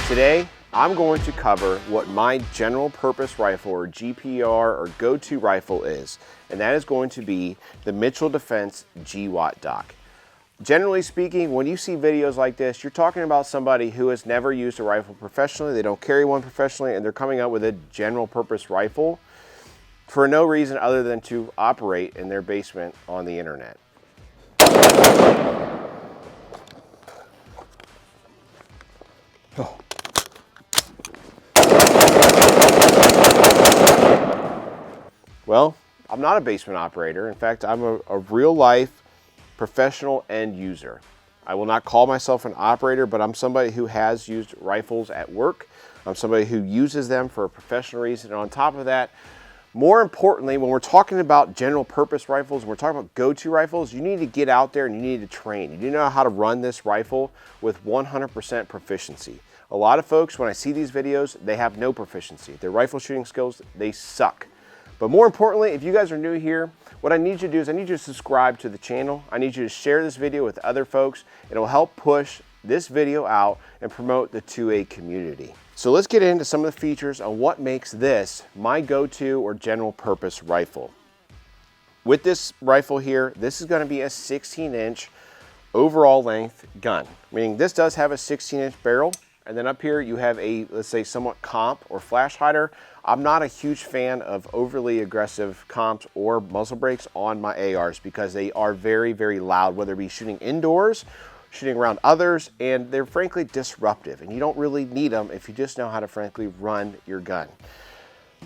Today, I'm going to cover what my general purpose rifle or GPR or go-to rifle is, and that is going to be the Mitchell Defense GWOT Doc. Generally speaking, when you see videos like this, you're talking about somebody who has never used a rifle professionally, they don't carry one professionally, and they're coming up with a general purpose rifle for no reason other than to operate in their basement on the internet. Oh. Well, I'm not a basement operator. In fact, I'm a real life professional end user. I will not call myself an operator, but I'm somebody who has used rifles at work. I'm somebody who uses them for a professional reason. And on top of that, more importantly, when we're talking about general purpose rifles, when we're talking about go-to rifles, you need to get out there and you need to train. You need to know how to run this rifle with 100% proficiency. A lot of folks, when I see these videos, they have no proficiency. Their rifle shooting skills, they suck. But more importantly, if you guys are new here, what I need you to do is I need you to subscribe to the channel. I need you to share this video with other folks. It will help push this video out and promote the 2A community. So let's get into some of the features on what makes this my go-to or general purpose rifle. With this rifle here, this is going to be a 16-inch overall length gun, meaning this does have a 16-inch barrel. And then up here you have a, let's say, somewhat comp or flash hider. I'm not a huge fan of overly aggressive comps or muzzle brakes on my ARs because they are very, very loud, whether it be shooting indoors, shooting around others, and they're frankly disruptive. And you don't really need them if you just know how to frankly run your gun.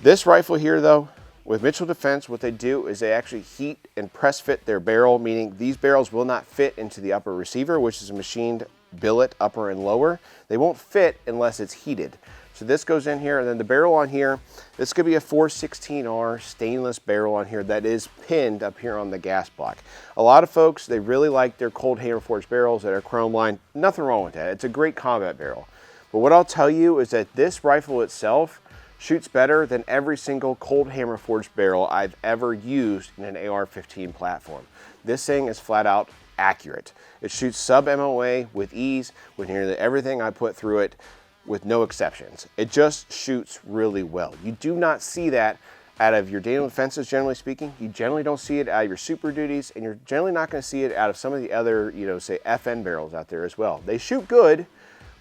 This rifle here though, with Mitchell Defense, what they do is they actually heat and press fit their barrel, meaning these barrels will not fit into the upper receiver, which is a machined billet, upper and lower. They won't fit unless it's heated. So this goes in here, and then the barrel on here, this could be a 416R stainless barrel on here that is pinned up here on the gas block. A lot of folks, they really like their cold hammer forged barrels that are chrome lined. Nothing wrong with that. It's a great combat barrel. But what I'll tell you is that this rifle itself shoots better than every single cold hammer forged barrel I've ever used in an AR-15 platform. This thing is flat out accurate. It shoots sub MOA with ease with nearly everything I put through it, with no exceptions. It just shoots really well. You do not see that out of your Daniel Defenses, generally speaking. You generally don't see it out of your Super Duties, and you're generally not going to see it out of some of the other, say FN barrels out there as well. They shoot good,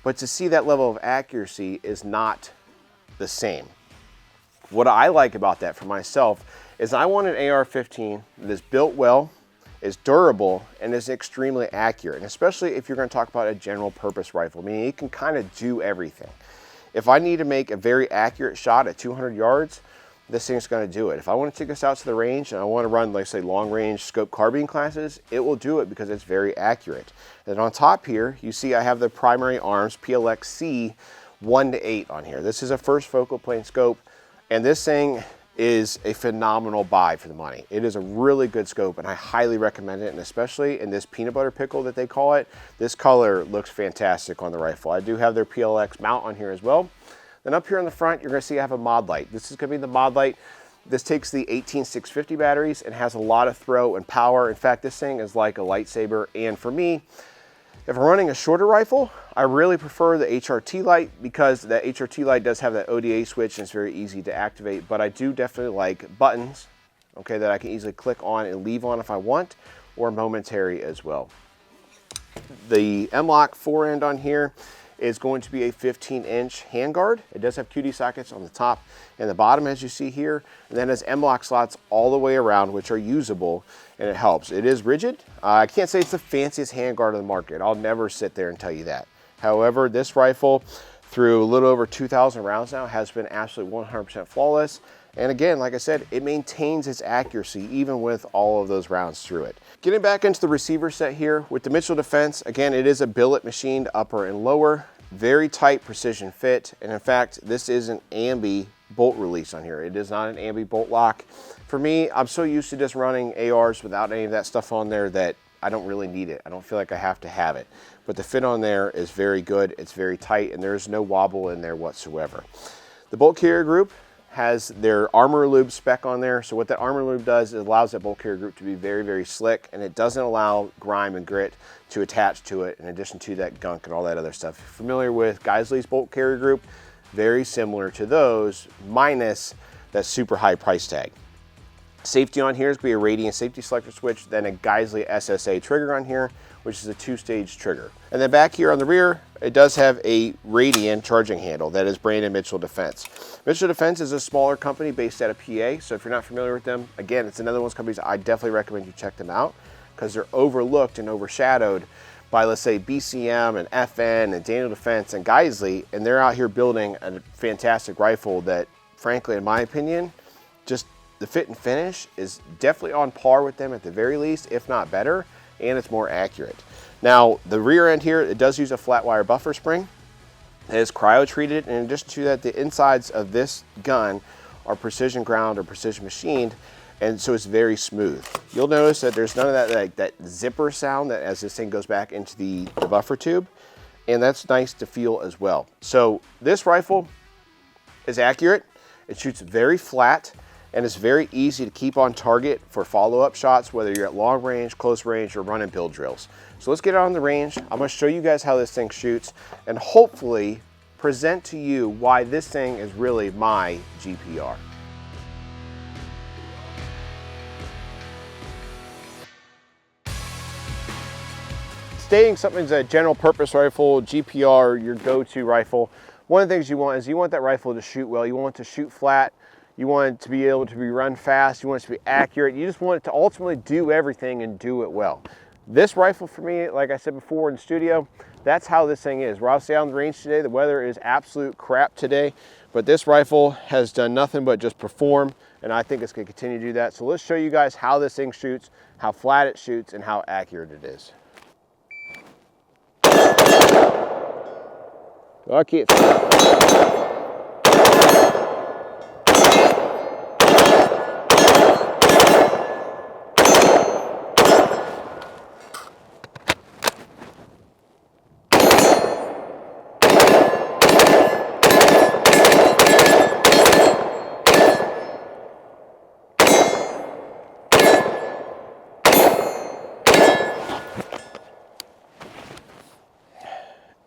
but to see that level of accuracy is not the same. What I like about that for myself is I want an AR-15 that is built well, is durable, and is extremely accurate, and especially if you're going to talk about a general purpose rifle, meaning it can kind of do everything. If I need to make a very accurate shot at 200 yards, this thing's going to do it. If I want to take this out to the range and I want to run, like say, long range scope carbine classes, it will do it because it's very accurate. And on top here, you see I have the Primary PLXc 1-8 on here. This is a first focal plane scope, and this thing is a phenomenal buy for the money. It is a really good scope, and I highly recommend it, and especially in this peanut butter pickle that they call it, this color looks fantastic on the rifle. I do have their PLX mount on here as well. Then up here on the front, you're gonna see I have a Modlite. This is gonna be the Modlite. This takes the 18650 batteries and has a lot of throw and power. In fact, this thing is like a lightsaber, and for me, if I'm running a shorter rifle, I really prefer the HRT light because that HRT light does have that ODA switch and it's very easy to activate, but I do definitely like buttons, okay, that I can easily click on and leave on if I want, or momentary as well. The M-LOK forend on here is going to be a 15-inch handguard. It does have QD sockets on the top and the bottom, as you see here, and then has M-LOK slots all the way around, which are usable, and it helps. It is rigid. I can't say it's the fanciest handguard on the market. I'll never sit there and tell you that. However, this rifle, through a little over 2,000 rounds now, has been absolutely 100% flawless. And again, like I said, it maintains its accuracy even with all of those rounds through it. Getting back into the receiver set here, with the Mitchell Defense, again, it is a billet machined upper and lower, very tight precision fit. And in fact, this is an ambi bolt release on here. It is not an ambi bolt lock. For me, I'm so used to just running ARs without any of that stuff on there that I don't really need it. I don't feel like I have to have it. But the fit on there is very good. It's very tight, and there's no wobble in there whatsoever. The bolt carrier group has their armor lube spec on there. So what that armor lube does, it allows that bolt carrier group to be very, very slick, and it doesn't allow grime and grit to attach to it in addition to that gunk and all that other stuff. If you're familiar with Geissele's bolt carrier group, very similar to those, minus that super high price tag. Safety on here is going to be a radiant safety selector switch, then a Geissele SSA trigger on here, which is a 2-stage trigger. And then back here on the rear, it does have a Radian charging handle that is branded Mitchell Defense. Mitchell Defense is a smaller company based out of PA, so if you're not familiar with them, again, it's another one of those companies I definitely recommend you check them out because they're overlooked and overshadowed by, let's say, BCM and FN and Daniel Defense and Geissele, and they're out here building a fantastic rifle that, frankly, in my opinion, just the fit and finish is definitely on par with them at the very least, if not better, and it's more accurate. Now, the rear end here, it does use a flat wire buffer spring. It is cryo treated, and in addition to that, the insides of this gun are precision ground or precision machined, and so it's very smooth. You'll notice that there's none of that like that zipper sound that as this thing goes back into the buffer tube, and that's nice to feel as well. So this rifle is accurate. It shoots very flat, and it's very easy to keep on target for follow-up shots, whether you're at long range, close range, or run and build drills. So let's get out on the range. I'm gonna show you guys how this thing shoots and hopefully present to you why this thing is really my GPR. Stating something's a general purpose rifle, GPR, your go-to rifle, one of the things you want is you want that rifle to shoot well. You want it to shoot flat. You want it to be able to be run fast. You want it to be accurate. You just want it to ultimately do everything and do it well. This rifle for me, like I said before in the studio, that's how this thing is. We're obviously out on the range today. The weather is absolute crap today, but this rifle has done nothing but just perform, and I think it's going to continue to do that. So let's show you guys how this thing shoots, how flat it shoots, and how accurate it is. I can't.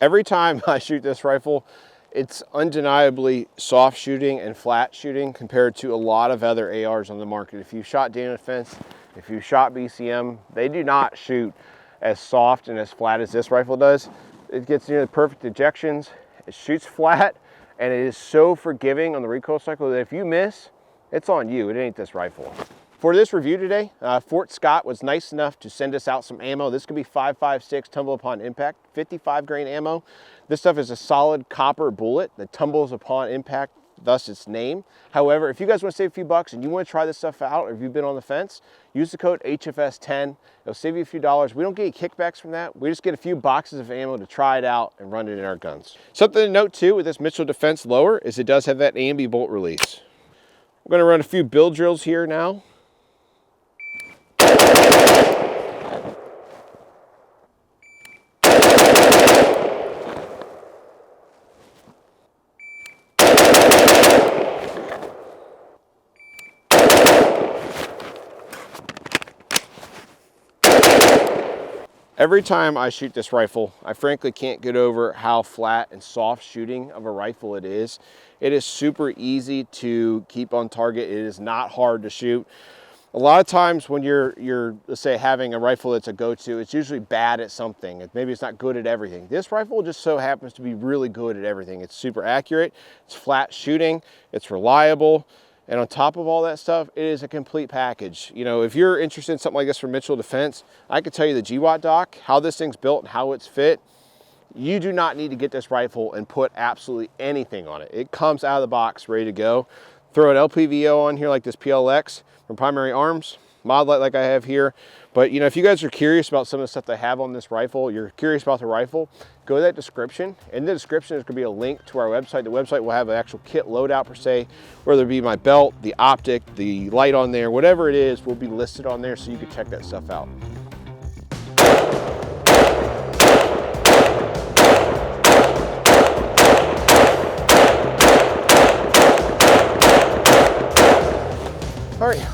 Every time I shoot this rifle, it's undeniably soft shooting and flat shooting compared to a lot of other ARs on the market. If you shot Daniel Defense, if you shot BCM, they do not shoot as soft and as flat as this rifle does. It gets near the perfect ejections, it shoots flat, and it is so forgiving on the recoil cycle that if you miss, it's on you, it ain't this rifle. For this review today, Fort Scott was nice enough to send us out some ammo. This could be 5.56 tumble upon impact, 55 grain ammo. This stuff is a solid copper bullet that tumbles upon impact, thus its name. However, if you guys want to save a few bucks and you want to try this stuff out, or if you've been on the fence, use the code HFS10. It'll save you a few dollars. We don't get any kickbacks from that. We just get a few boxes of ammo to try it out and run it in our guns. Something to note too with this Mitchell Defense lower is it does have that AMB bolt release. We're going to run a few build drills here now. Every time I shoot this rifle, I frankly can't get over how flat and soft shooting of a rifle it is. It is super easy to keep on target. It is not hard to shoot. A lot of times when you're let's say having a rifle that's a go-to, it's usually bad at something. Maybe it's not good at everything. This rifle just so happens to be really good at everything. It's super accurate, it's flat shooting, it's reliable. And on top of all that stuff, it is a complete package. You know, if you're interested in something like this from Mitchell Defense, I could tell you the GWOT Doc, how this thing's built and how it's fit. You do not need to get this rifle and put absolutely anything on it. It comes out of the box ready to go. Throw an LPVO on here like this PLX from Primary Arms, Modlite like I have here. But you know, if you guys are curious about some of the stuff they have on this rifle, you're curious about the rifle, go to that description. In the description, there's gonna be a link to our website. The website will have an actual kit loadout per se, whether it be my belt, the optic, the light on there, whatever it is will be listed on there so you can check that stuff out.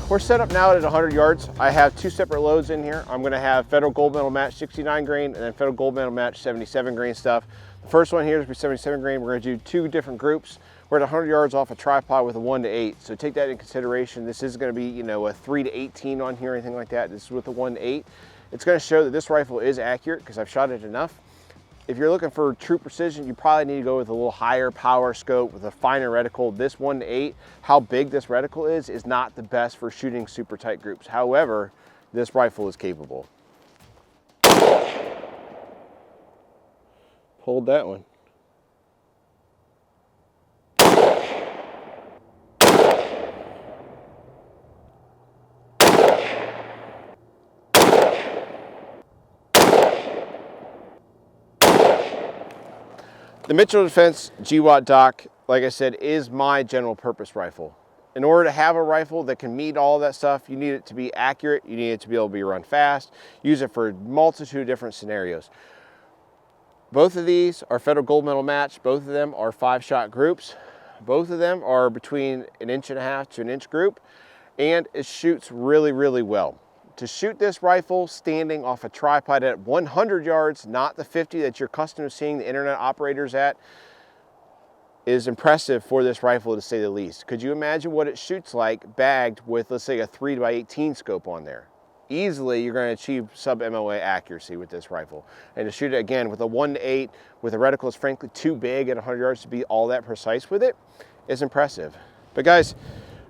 we're set up now at 100 yards. I have two separate loads in here. I'm gonna have Federal Gold Medal Match 69 grain and then Federal Gold Medal Match 77 grain stuff. The first one here is 77 grain. We're gonna do two different groups. We're at 100 yards off a tripod with a 1 to 8. So take that into consideration. This is gonna be, you know, a 3 to 18 on here or anything like that. This is with the 1 to 8. It's gonna show that this rifle is accurate because I've shot it enough. If you're looking for true precision, you probably need to go with a little higher power scope with a finer reticle. This 1 to 8, how big this reticle is not the best for shooting super tight groups. However, this rifle is capable. Pulled that one. The Mitchell Defense GWOT Doc, like I said, is my general purpose rifle. In order to have a rifle that can meet all that stuff, you need it to be accurate, you need it to be able to run fast, use it for a multitude of different scenarios. Both of these are Federal Gold Medal Match, both of them are 5-shot groups, both of them are between 1.5 inches to 1 inch group, and it shoots really, really well. To shoot this rifle standing off a tripod at 100 yards, not the 50 that you're accustomed to seeing the internet operators at, is impressive for this rifle to say the least. Could you imagine what it shoots like bagged with, let's say, a 3x18 scope on there? Easily, you're going to achieve sub-MOA accuracy with this rifle. And to shoot it again with a 1 to 8, with a reticle that's frankly too big at 100 yards to be all that precise with it, is impressive. But guys,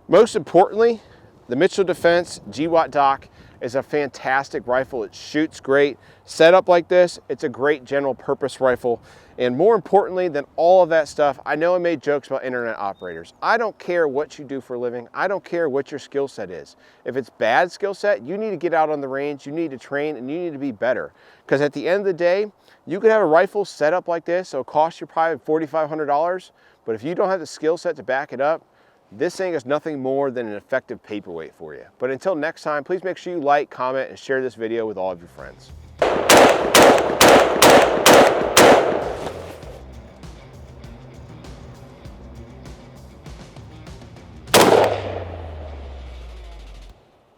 most importantly, the Mitchell Defense GWOT Doc is a fantastic rifle. It shoots great. Set up like this, it's a great general purpose rifle. And more importantly than all of that stuff, I know I made jokes about internet operators. I don't care what you do for a living. I don't care what your skill set is. If it's bad skill set, you need to get out on the range, you need to train, and you need to be better. Because at the end of the day, you could have a rifle set up like this, so it costs you probably $4,500, but if you don't have the skill set to back it up, this thing is nothing more than an effective paperweight for you. But until next time, please make sure you like, comment, and share this video with all of your friends.